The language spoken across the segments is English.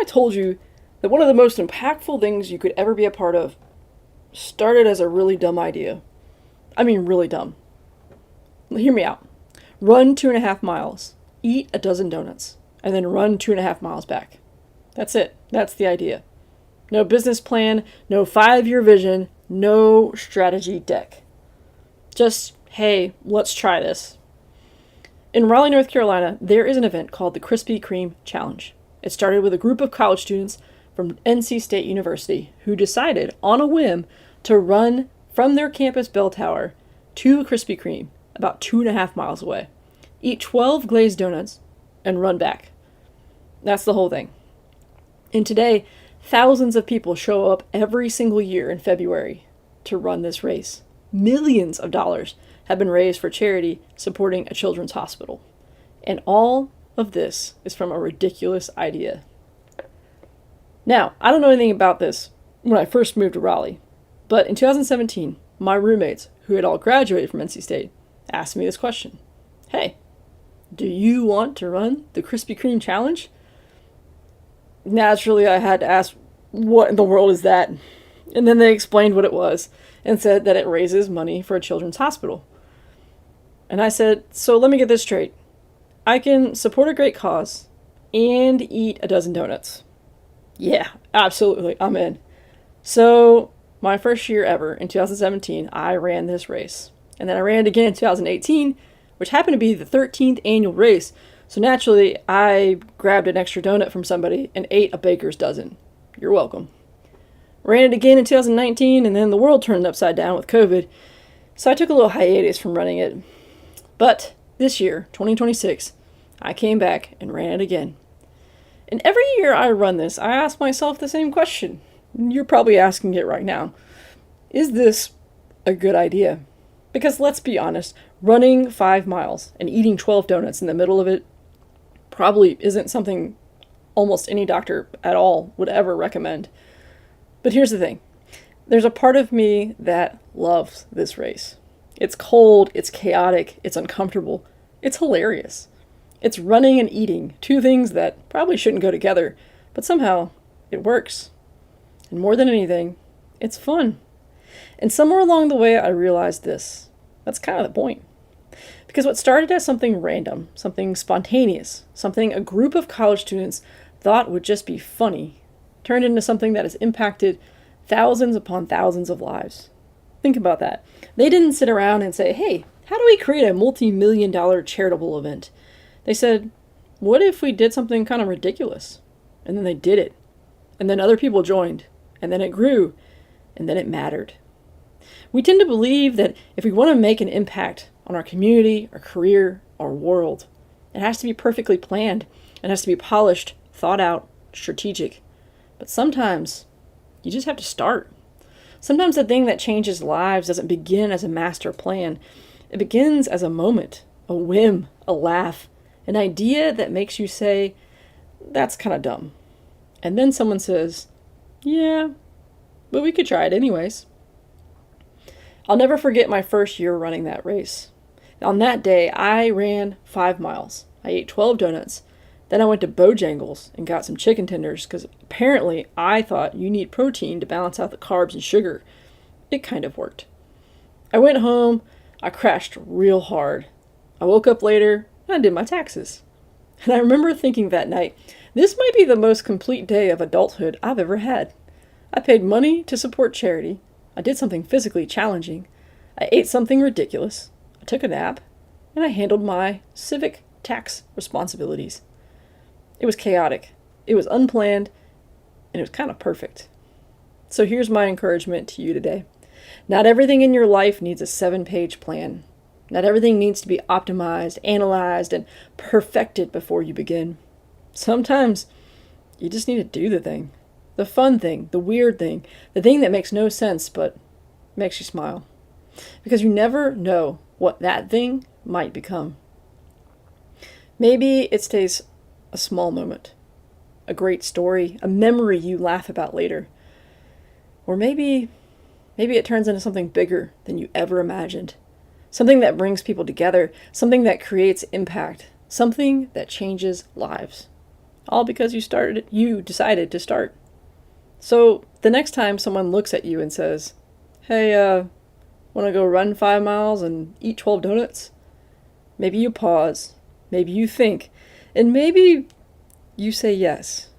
told you that one of the most impactful things you could ever be a part of started as a really dumb idea. I mean, really dumb. Hear me out. Run 2.5 miles, eat a dozen donuts, and then run 2.5 miles back. That's it. That's the idea. No business plan, no 5-year vision, no strategy deck. Just, hey, let's try this. In Raleigh, North Carolina, there is an event called the Krispy Kreme Challenge. It started with a group of college students from NC State University who decided on a whim to run from their campus bell tower to Krispy Kreme, about 2.5 miles away, eat 12 glazed donuts, and run back. That's the whole thing. And today, thousands of people show up every single year in February to run this race. Millions of dollars have been raised for charity supporting a children's hospital. And all of this is from a ridiculous idea. Now, I don't know anything about this when I first moved to Raleigh, but in 2017, my roommates, who had all graduated from NC State, asked me this question. Hey, do you want to run the Krispy Kreme Challenge? Naturally, I had to ask, what in the world is that? And then they explained what it was and said that it raises money for a children's hospital. And I said, so let me get this straight. I can support a great cause and eat a dozen donuts. Yeah, absolutely, I'm in. So my first year ever, in 2017, I ran this race. And then I ran it again in 2018, which happened to be the 13th annual race. So naturally, I grabbed an extra donut from somebody and ate a baker's dozen. You're welcome. Ran it again in 2019, and then the world turned upside down with COVID. So I took a little hiatus from running it. But this year, 2026, I came back and ran it again. And every year I run this, I ask myself the same question. You're probably asking it right now. Is this a good idea? Because let's be honest, running 5 miles and eating 12 donuts in the middle of it probably isn't something almost any doctor at all would ever recommend. But here's the thing. There's a part of me that loves this race. It's cold, it's chaotic, it's uncomfortable, it's hilarious. It's running and eating, two things that probably shouldn't go together, but somehow it works. And more than anything, it's fun. And somewhere along the way, I realized this. That's kind of the point. Because what started as something random, something spontaneous, something a group of college students thought would just be funny, turned into something that has impacted thousands upon thousands of lives. Think about that. They didn't sit around and say, hey, how do we create a multi-million-dollar charitable event? They said, what if we did something kind of ridiculous? And then they did it. And then other people joined. And then it grew. And then it mattered. We tend to believe that if we want to make an impact on our community, our career, our world, it has to be perfectly planned. It has to be polished, thought out, strategic. But sometimes you just have to start. Sometimes the thing that changes lives doesn't begin as a master plan. It begins as a moment, a whim, a laugh, an idea that makes you say, that's kind of dumb. And then someone says, yeah, but we could try it anyways. I'll never forget my first year running that race. On that day, I ran 5 miles. I ate 12 donuts. Then I went to Bojangles and got some chicken tenders because apparently I thought you need protein to balance out the carbs and sugar. It kind of worked. I went home. I crashed real hard. I woke up later and I did my taxes. And I remember thinking that night, this might be the most complete day of adulthood I've ever had. I paid money to support charity. I did something physically challenging. I ate something ridiculous. I took a nap. And I handled my civic tax responsibilities. It was chaotic. It was unplanned. And it was kind of perfect. So here's my encouragement to you today. Not everything in your life needs a 7-page plan. Not everything needs to be optimized, analyzed, and perfected before you begin. Sometimes you just need to do the thing. The fun thing, the weird thing, the thing that makes no sense but makes you smile. Because you never know what that thing might become. Maybe it stays a small moment, a great story, a memory you laugh about later. Or maybe it turns into something bigger than you ever imagined. Something that brings people together, something that creates impact, something that changes lives. all because you decided to start. So the next time someone looks at you and says, "Hey, want to go run 5 miles and eat 12 donuts?" Maybe you pause, maybe you think, and maybe you say yes.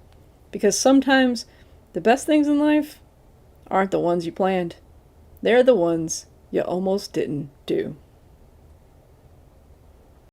Because sometimes the best things in life aren't the ones you planned. They're the ones you almost didn't do.